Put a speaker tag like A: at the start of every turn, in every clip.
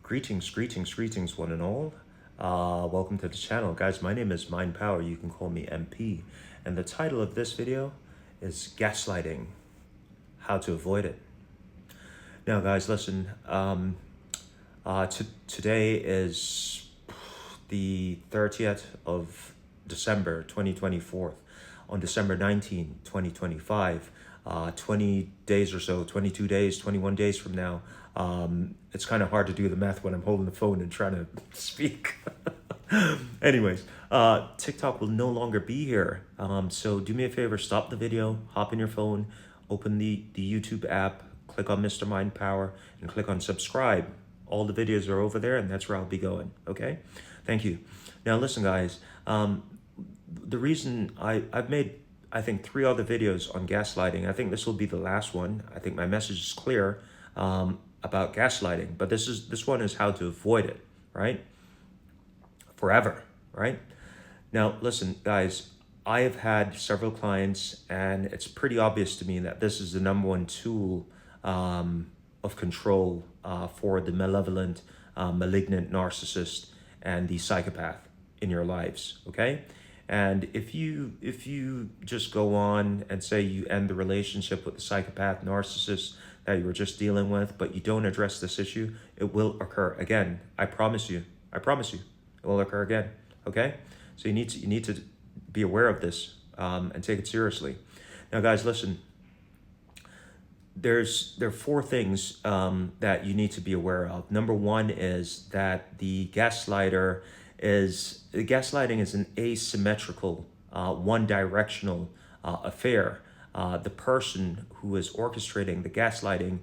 A: Greetings, one and all. Welcome to the channel. Guys, my name is Mind Power. You can call me MP. And the title of this video is Gaslighting, How to Avoid It. Now, guys, listen. Today is the 30th of December, 2024. On December 19, 2025, 20 days or so, 22 days, 21 days from now, it's kind of hard to do the math when I'm holding the phone and trying to speak. Anyways, TikTok will no longer be here. So do me a favor, stop the video, hop in your phone, open the YouTube app, click on Mr. Mind Power, and click on subscribe. All the videos are over there, and that's where I'll be going, okay? Thank you. Now, listen, guys. The reason I've made, I think, 3 other videos on gaslighting. I think this will be the last one. I think my message is clear about gaslighting, but this one is how to avoid it, right? Forever, right? Now, listen, guys, I have had several clients, and it's pretty obvious to me that this is the #1 tool of control for the malevolent, malignant narcissist and the psychopath in your lives, okay? And if you just go on and say you end the relationship with the psychopath narcissist that you were just dealing with, but you don't address this issue, it will occur again. I promise you. It will occur again, okay? So you need to be aware of this and take it seriously. Now, guys, listen. There are 4 things that you need to be aware of. Number 1 is that gaslighting is an asymmetrical, one-directional affair. The person who is orchestrating the gaslighting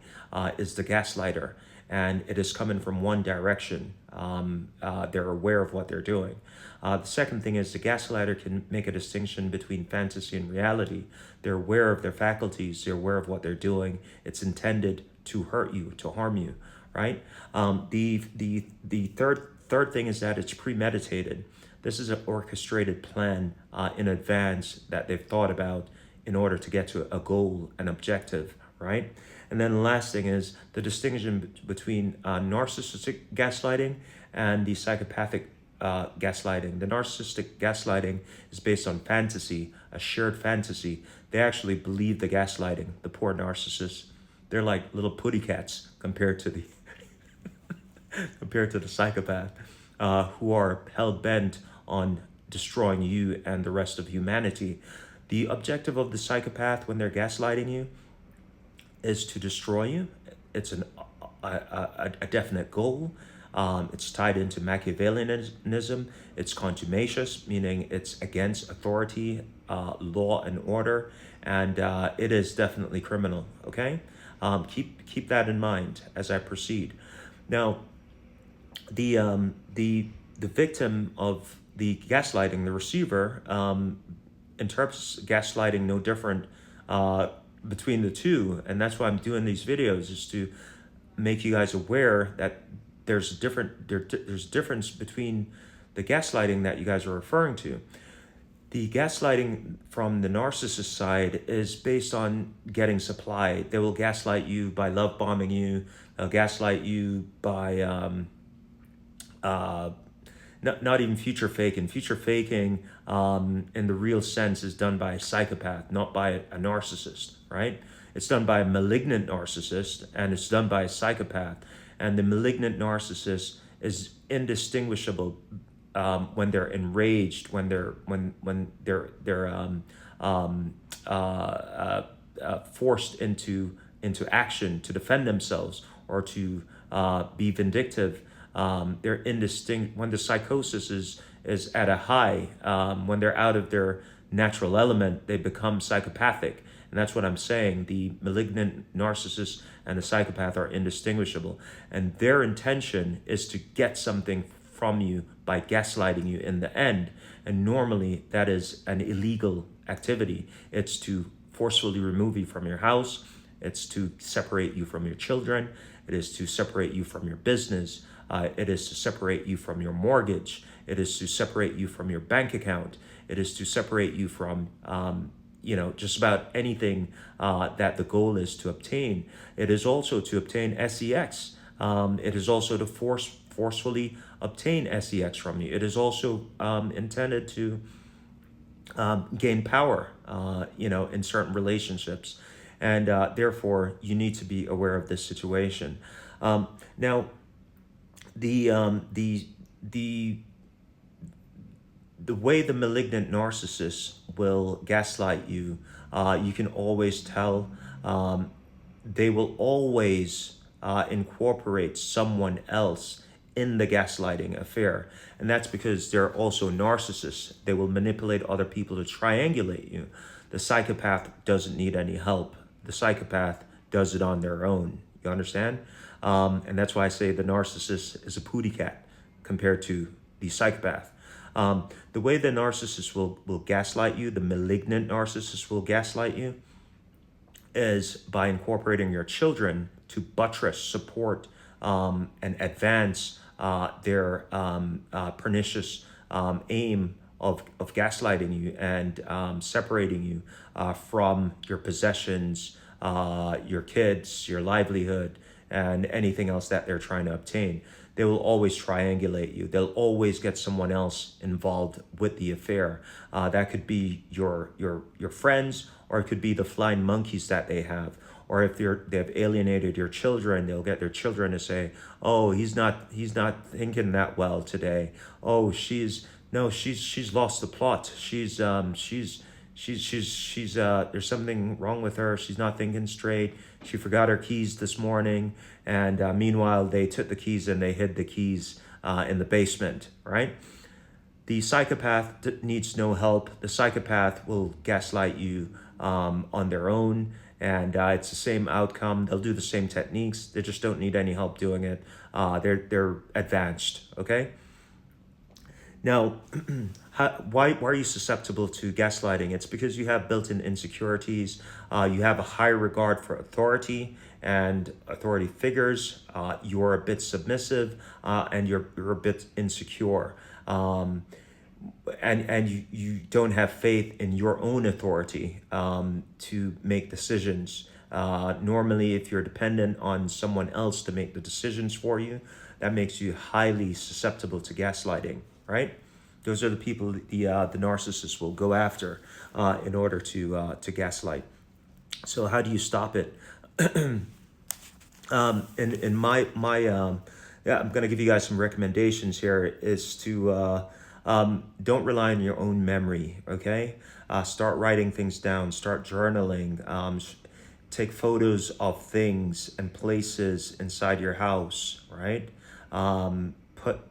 A: is the gaslighter, and it is coming from one direction. They're aware of what they're doing. The second thing is the gaslighter can make a distinction between fantasy and reality. They're aware of their faculties. They're aware of what they're doing. It's intended to hurt you, to harm you, right? The third thing is that it's premeditated. This is an orchestrated plan in advance that they've thought about in order to get to a goal, an objective, right? And then the last thing is the distinction between narcissistic gaslighting and the psychopathic gaslighting. The narcissistic gaslighting is based on fantasy, a shared fantasy. They actually believe the gaslighting, the poor narcissists. They're like little putty cats compared to the psychopath, who are hell-bent on destroying you and the rest of humanity. The objective of the psychopath when they're gaslighting you is to destroy you. It's a definite goal. It's tied into Machiavellianism. It's contumacious, meaning it's against authority, law, and order, and it is definitely criminal. Okay, keep that in mind as I proceed. Now, the victim of the gaslighting, the receiver, interprets gaslighting no different between the two, and that's why I'm doing these videos, is to make you guys aware that there's difference between the gaslighting that you guys are referring to. The gaslighting from the narcissist side is based on getting supply. They will gaslight you by love bombing you. They'll gaslight you by not even future faking. Future faking in the real sense is done by a psychopath, not by a narcissist, right? It's done by a malignant narcissist, and it's done by a psychopath. And the malignant narcissist is indistinguishable when they're enraged, when they're forced into action to defend themselves or to be vindictive. They're indistinct when the psychosis is at a high. When they're out of their natural element, they become psychopathic. And that's what I'm saying. The malignant narcissist and the psychopath are indistinguishable. And their intention is to get something from you by gaslighting you in the end. And normally that is an illegal activity. It's to forcefully remove you from your house. It's to separate you from your children. It is to separate you from your business. It is to separate you from your mortgage. It is to separate you from your bank account. It is to separate you from just about anything that the goal is to obtain. It is also to obtain sex. It is also to forcefully obtain sex from you. It is also intended to gain power, in certain relationships, and therefore you need to be aware of this situation. Now, the um, the the the way the malignant narcissist will gaslight you, you can always tell. They will always incorporate someone else in the gaslighting affair. And that's because they're also narcissists. They will manipulate other people to triangulate you. The psychopath doesn't need any help. The psychopath does it on their own. You understand? And that's why I say the narcissist is a pooty cat compared to the psychopath. The way the narcissist will gaslight you, the malignant narcissist will gaslight you, is by incorporating your children to buttress, support, and advance their pernicious aim of gaslighting you and separating you from your possessions, your kids, your livelihood, and anything else that they're trying to obtain. They will always triangulate you. They'll always get someone else involved with the affair. That could be your friends, or it could be the flying monkeys that they have. Or if they've alienated your children, they'll get their children to say, "Oh, he's not thinking that well today. Oh, she's lost the plot. She's there's something wrong with her. She's not thinking straight. She forgot her keys this morning." And meanwhile, they took the keys and they hid the keys in the basement, right? The psychopath needs no help. The psychopath will gaslight you on their own, and it's the same outcome. They'll do the same techniques. They just don't need any help doing it. They're advanced, okay? Now, why are you susceptible to gaslighting? It's because you have built-in insecurities. You have a high regard for authority and authority figures. You're a bit submissive, and you're a bit insecure. And you don't have faith in your own authority to make decisions. Normally, if you're dependent on someone else to make the decisions for you, that makes you highly susceptible to gaslighting, right? Those are the people the narcissist will go after in order to gaslight. So how do you stop it? In my yeah, I'm going to give you guys some recommendations here. Is to don't rely on your own memory. Okay, start writing things down. Start journaling. Take photos of things and places inside your house. Right.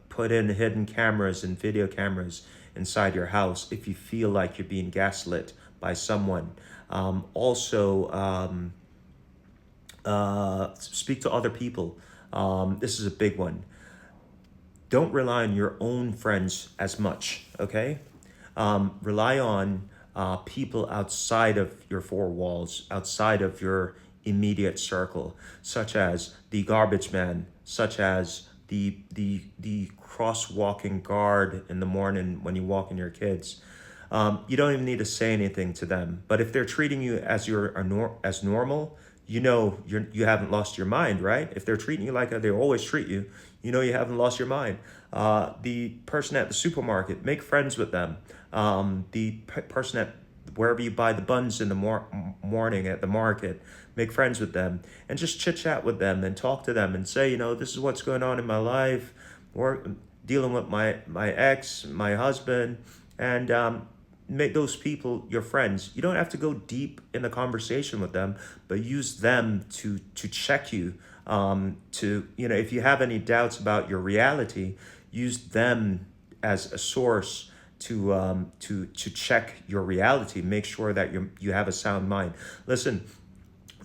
A: Put in hidden cameras and video cameras inside your house if you feel like you're being gaslit by someone. Also, speak to other people. This is a big one. Don't rely on your own friends as much, okay? Rely on people outside of your four walls, outside of your immediate circle, such as the garbage man, such as the crosswalking guard in the morning when you walk in your kids. You don't even need to say anything to them. But if they're treating you as as normal, you haven't lost your mind, right? If they're treating you like they always treat you, you haven't lost your mind. The person at the supermarket, make friends with them. The person at wherever you buy the buns in the morning at the market, make friends with them and just chit chat with them and talk to them and say, this is what's going on in my life. Or dealing with my ex, my husband, and make those people your friends. You don't have to go deep in the conversation with them, but use them to check you. If you have any doubts about your reality, use them as a source to check your reality. Make sure that you have a sound mind. Listen,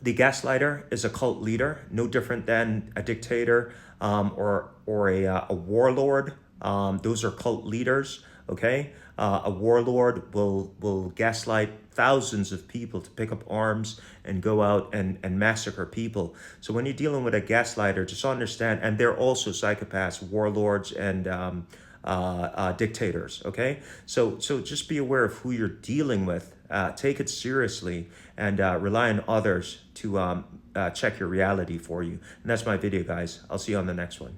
A: the gaslighter is a cult leader, no different than a dictator or a warlord. Those are cult leaders. Okay, a warlord will gaslight thousands of people to pick up arms and go out and massacre people. So when you're dealing with a gaslighter, just understand, and they're also psychopaths, warlords, and dictators. Okay, so just be aware of who you're dealing with take it seriously and rely on others to check your reality for you. And that's my video, guys. I'll see you on the next one.